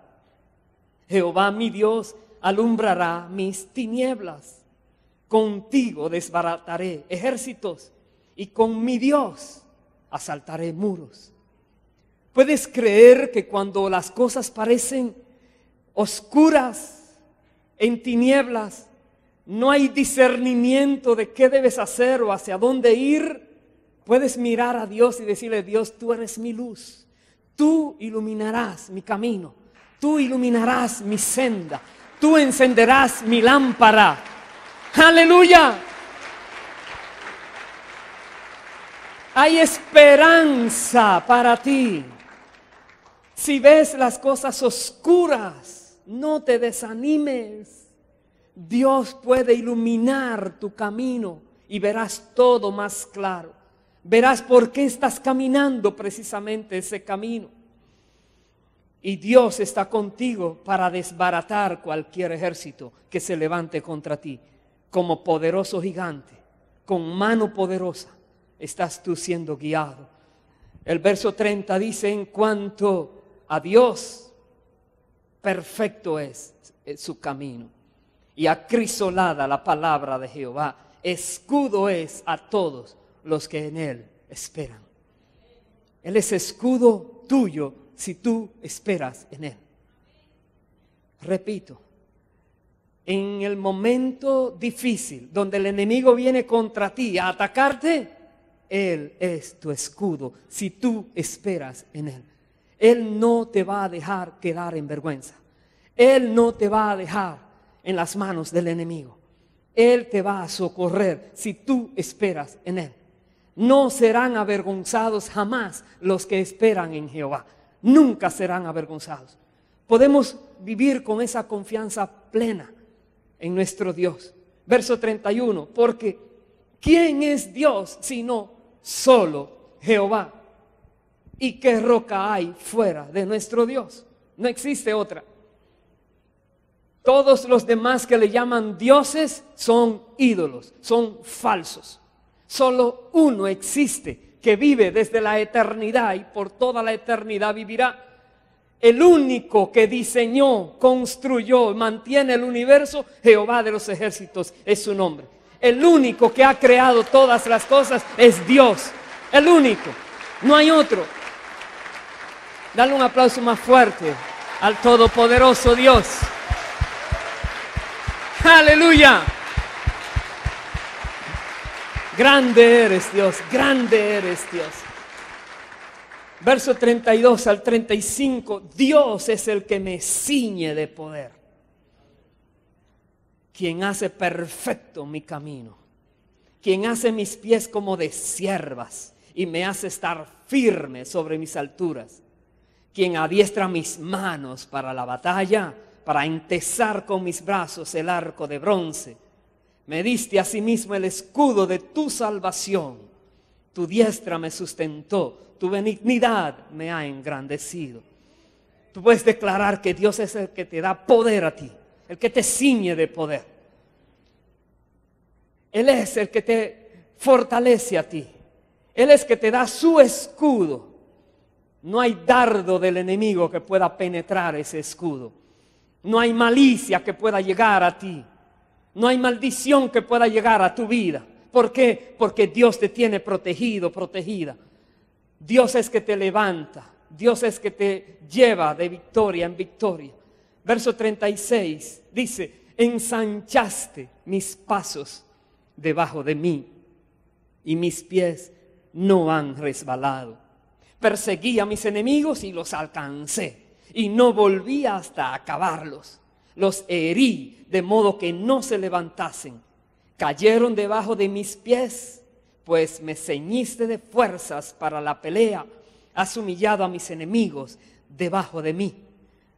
Jehová mi Dios alumbrará mis tinieblas. Contigo desbarataré ejércitos y con mi Dios asaltaré muros. ¿Puedes creer que cuando las cosas parecen oscuras, en tinieblas, no hay discernimiento de qué debes hacer o hacia dónde ir? Puedes mirar a Dios y decirle: Dios, tú eres mi luz. Tú iluminarás mi camino. Tú iluminarás mi senda. Tú encenderás mi lámpara. ¡Aleluya! Hay esperanza para ti. Si ves las cosas oscuras, no te desanimes. Dios puede iluminar tu camino y verás todo más claro. Verás por qué estás caminando precisamente ese camino. Y Dios está contigo para desbaratar cualquier ejército que se levante contra ti. Como poderoso gigante, con mano poderosa, estás tú siendo guiado. El verso 30 dice: en cuanto a Dios, perfecto es su camino, y acrisolada la palabra de Jehová. Escudo es a todos los que en Él esperan. Él es escudo tuyo si tú esperas en Él. Repito, en el momento difícil donde el enemigo viene contra ti a atacarte, Él es tu escudo si tú esperas en Él. Él no te va a dejar quedar en vergüenza. Él no te va a dejar en las manos del enemigo. Él te va a socorrer si tú esperas en Él. No serán avergonzados jamás los que esperan en Jehová. Nunca serán avergonzados. Podemos vivir con esa confianza plena en nuestro Dios. Verso 31, porque ¿quién es Dios sino solo Jehová? ¿Y qué roca hay fuera de nuestro Dios? No existe otra. Todos los demás que le llaman dioses son ídolos, son falsos. Solo uno existe que vive desde la eternidad y por toda la eternidad vivirá. El único que diseñó, construyó, mantiene el universo, Jehová de los ejércitos es su nombre. El único que ha creado todas las cosas es Dios. El único, no hay otro. Dale un aplauso más fuerte al todopoderoso Dios. ¡Aleluya! Grande eres Dios, grande eres Dios. Verso 32 al 35, Dios es el que me ciñe de poder, quien hace perfecto mi camino, quien hace mis pies como de ciervas y me hace estar firme sobre mis alturas, quien adiestra mis manos para la batalla, para entesar con mis brazos el arco de bronce. Me diste asimismo el escudo de tu salvación. Tu diestra me sustentó, tu benignidad me ha engrandecido. Tú puedes declarar que Dios es el que te da poder a ti, el que te ciñe de poder. Él es el que te fortalece a ti. Él es el que te da su escudo. No hay dardo del enemigo que pueda penetrar ese escudo. No hay malicia que pueda llegar a ti. No hay maldición que pueda llegar a tu vida. ¿Por qué? Porque Dios te tiene protegido, protegida. Dios es que te levanta. Dios es que te lleva de victoria en victoria. Verso 36 dice: ensanchaste mis pasos debajo de mí y mis pies no han resbalado. Perseguí a mis enemigos y los alcancé y no volví hasta acabarlos. Los herí de modo que no se levantasen. Cayeron debajo de mis pies, pues me ceñiste de fuerzas para la pelea. Has humillado a mis enemigos debajo de mí.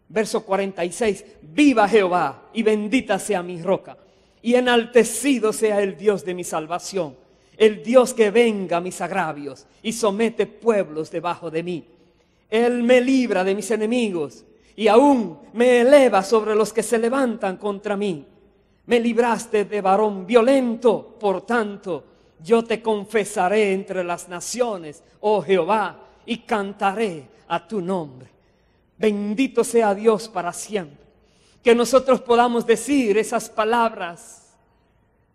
Verso 46, viva Jehová y bendita sea mi roca, y enaltecido sea el Dios de mi salvación, el Dios que venga mis agravios y somete pueblos debajo de mí. Él me libra de mis enemigos y aún me eleva sobre los que se levantan contra mí. Me libraste de varón violento, por tanto, yo te confesaré entre las naciones, oh Jehová, y cantaré a tu nombre. Bendito sea Dios para siempre. Que nosotros podamos decir esas palabras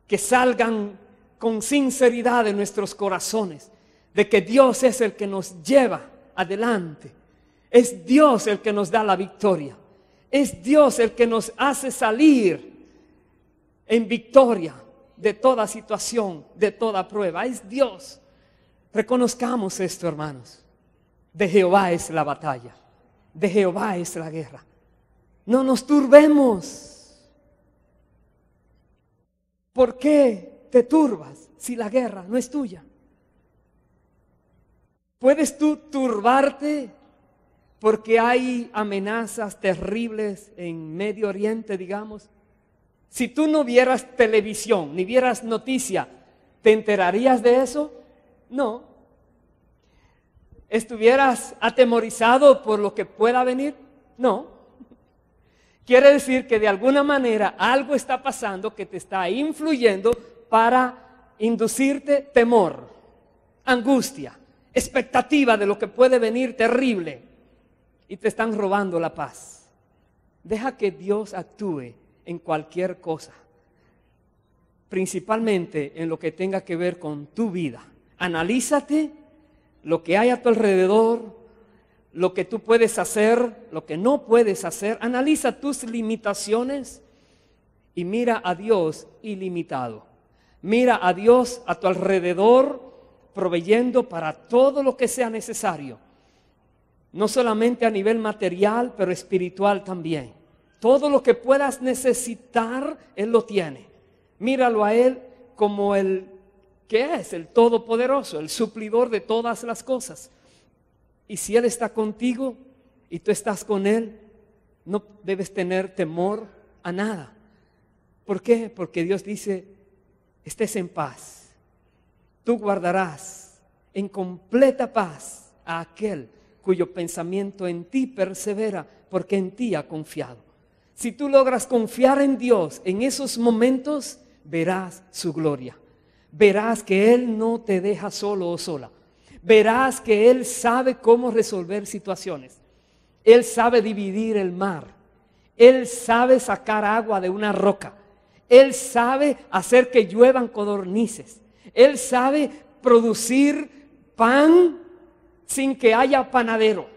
que salgan con sinceridad de nuestros corazones, de que Dios es el que nos lleva adelante. Es Dios el que nos da la victoria. Es Dios el que nos hace salir en victoria de toda situación, de toda prueba. Es Dios. Reconozcamos esto, hermanos. De Jehová es la batalla. De Jehová es la guerra. No nos turbemos. ¿Por qué te turbas si la guerra no es tuya? ¿Puedes tú turbarte porque hay amenazas terribles en Medio Oriente, digamos? Si tú no vieras televisión, ni vieras noticia, ¿te enterarías de eso? No. ¿Estuvieras atemorizado por lo que pueda venir? No. Quiere decir que de alguna manera algo está pasando que te está influyendo para inducirte temor, angustia, expectativa de lo que puede venir terrible, y te están robando la paz. Deja que Dios actúe en cualquier cosa, principalmente en lo que tenga que ver con tu vida. Analízate lo que hay a tu alrededor, lo que tú puedes hacer, lo que no puedes hacer. Analiza tus limitaciones y mira a Dios ilimitado. Mira a Dios a tu alrededor, proveyendo para todo lo que sea necesario. No solamente a nivel material, pero espiritual también. Todo lo que puedas necesitar, Él lo tiene. Míralo a Él como el que es el Todopoderoso, el suplidor de todas las cosas. Y si Él está contigo y tú estás con Él, no debes tener temor a nada. ¿Por qué? Porque Dios dice, estés en paz. Tú guardarás en completa paz a aquel cuyo pensamiento en ti persevera, porque en ti ha confiado. Si tú logras confiar en Dios en esos momentos, verás su gloria. Verás que Él no te deja solo o sola. Verás que Él sabe cómo resolver situaciones. Él sabe dividir el mar. Él sabe sacar agua de una roca. Él sabe hacer que lluevan codornices. Él sabe producir pan sin que haya panadero.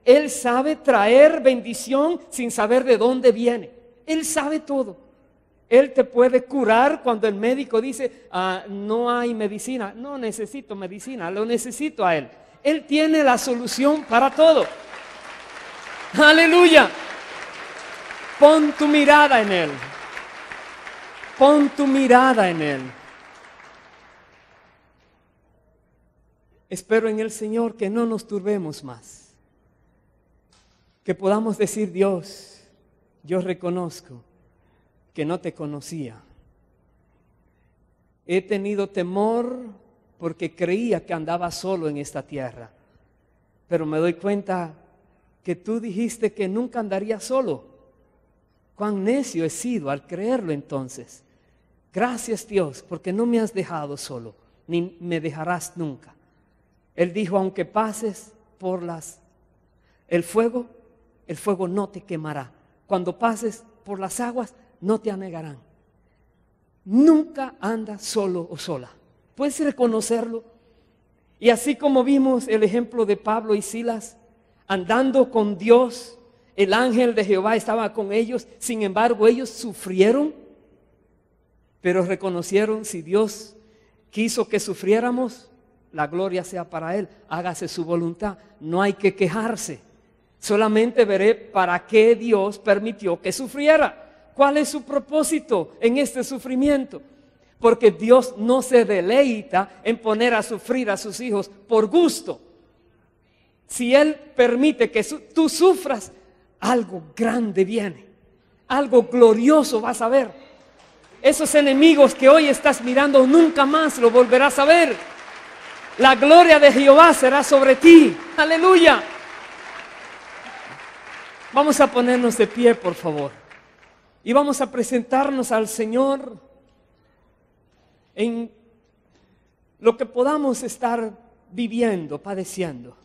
Él sabe traer bendición sin saber de dónde viene. Él sabe todo. Él te puede curar cuando el médico dice, no hay medicina. No necesito medicina, lo necesito a Él. Él tiene la solución para todo. Aleluya. Pon tu mirada en Él. Pon tu mirada en Él. Espero en el Señor que no nos turbemos más. Que podamos decir, Dios, yo reconozco que no te conocía. He tenido temor porque creía que andaba solo en esta tierra. Pero me doy cuenta que tú dijiste que nunca andaría solo. Cuán necio he sido al creerlo entonces. Gracias, Dios, porque no me has dejado solo, ni me dejarás nunca. Él dijo, aunque pases por el fuego no te quemará. Cuando pases por las aguas, no te anegarán. Nunca andas solo o sola. ¿Puedes reconocerlo? Y así como vimos el ejemplo de Pablo y Silas, andando con Dios, el ángel de Jehová estaba con ellos, sin embargo ellos sufrieron, pero reconocieron, si Dios quiso que sufriéramos, la gloria sea para Él, hágase su voluntad, no hay que quejarse. Solamente veré para qué Dios permitió que sufriera. ¿Cuál es su propósito en este sufrimiento? Porque Dios no se deleita en poner a sufrir a sus hijos por gusto. Si Él permite que tú sufras, algo grande viene. Algo glorioso vas a ver. Esos enemigos que hoy estás mirando nunca más lo volverás a ver. La gloria de Jehová será sobre ti. Aleluya. Vamos a ponernos de pie, por favor. Y vamos a presentarnos al Señor en lo que podamos estar viviendo, padeciendo.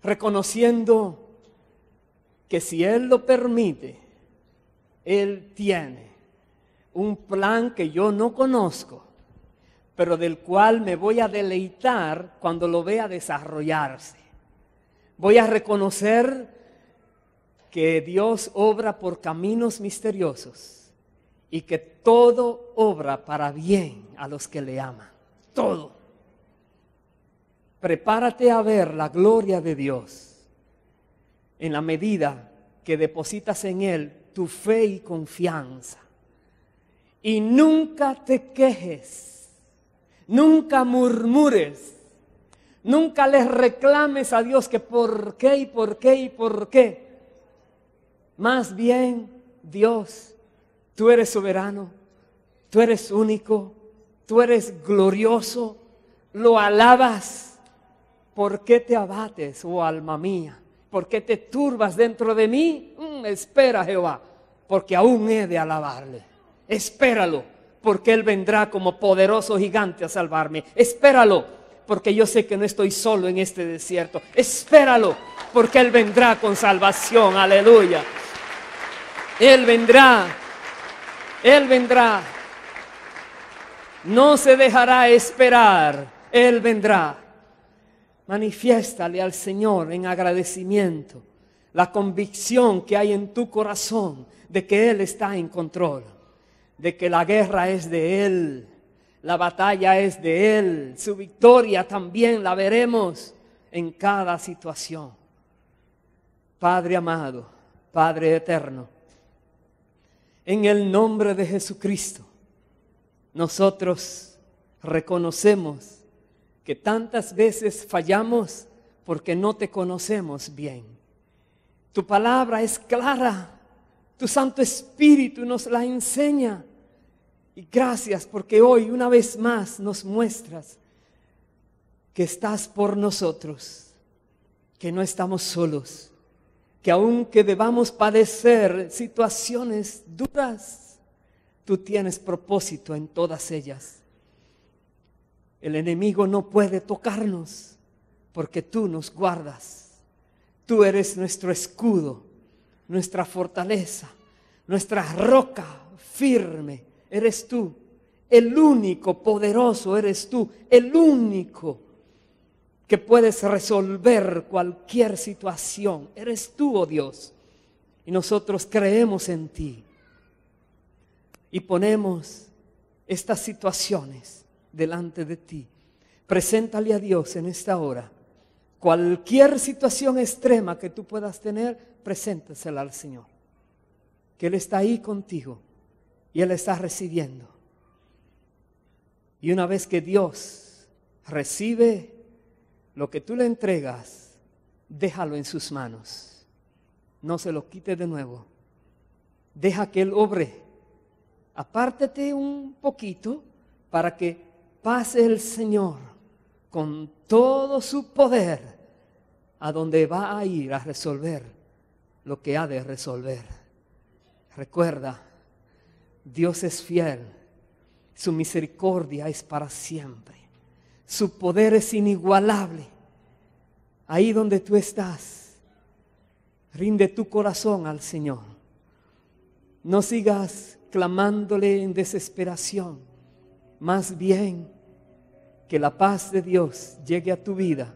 Reconociendo que si Él lo permite, Él tiene un plan que yo no conozco, pero del cual me voy a deleitar cuando lo vea desarrollarse. Voy a reconocer que Dios obra por caminos misteriosos y que todo obra para bien a los que le aman. Todo. prepárate a ver la gloria de Dios en la medida que depositas en Él tu fe y confianza. Y nunca te quejes, nunca murmures, nunca les reclames a Dios que por qué y por qué y por qué. Más bien, Dios, tú eres soberano, tú eres único, tú eres glorioso, lo alabas. ¿Por qué te abates, oh alma mía? ¿Por qué te turbas dentro de mí? Espera, Jehová, porque aún he de alabarle. Espéralo, porque Él vendrá como poderoso gigante a salvarme. Espéralo, porque yo sé que no estoy solo en este desierto. Espéralo, porque Él vendrá con salvación. Aleluya. Él vendrá. Él vendrá. No se dejará esperar. Él vendrá. Manifiéstale al Señor en agradecimiento la convicción que hay en tu corazón de que Él está en control, de que la guerra es de Él, la batalla es de Él, su victoria también la veremos en cada situación. Padre amado, Padre eterno, en el nombre de Jesucristo, nosotros reconocemos que tantas veces fallamos porque no te conocemos bien. Tu palabra es clara, tu Santo Espíritu nos la enseña. Y gracias porque hoy una vez más nos muestras que estás por nosotros, que no estamos solos, que aunque debamos padecer situaciones duras, tú tienes propósito en todas ellas. El enemigo no puede tocarnos porque tú nos guardas. Tú eres nuestro escudo, nuestra fortaleza, nuestra roca firme. Eres tú, el único poderoso eres tú, el único que puedes resolver cualquier situación. Eres tú, oh Dios. Y nosotros creemos en ti y ponemos estas situaciones delante de ti. Preséntale a Dios en esta hora. Cualquier situación extrema que tú puedas tener, preséntasela al Señor. Que Él está ahí contigo y Él está recibiendo. Y una vez que Dios recibe lo que tú le entregas, déjalo en sus manos. No se lo quite de nuevo. Deja que Él obre. Apártate un poquito para que pase el Señor con todo su poder a donde va a ir a resolver lo que ha de resolver. Recuerda, Dios es fiel, su misericordia es para siempre, su poder es inigualable. Ahí donde tú estás, rinde tu corazón al Señor. No sigas clamándole en desesperación, más bien que la paz de Dios llegue a tu vida.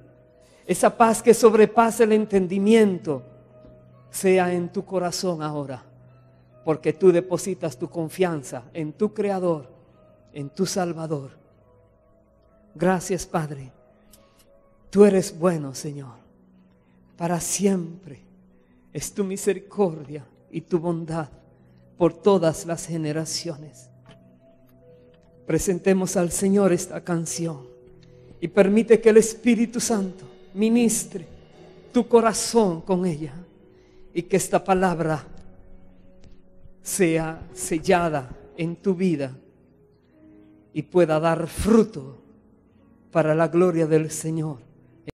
Esa paz que sobrepasa el entendimiento sea en tu corazón ahora, porque tú depositas tu confianza en tu Creador, en tu Salvador. Gracias, Padre. Tú eres bueno, Señor. Para siempre es tu misericordia y tu bondad por todas las generaciones. Presentemos al Señor esta canción y permite que el Espíritu Santo ministre tu corazón con ella y que esta palabra sea sellada en tu vida y pueda dar fruto para la gloria del Señor.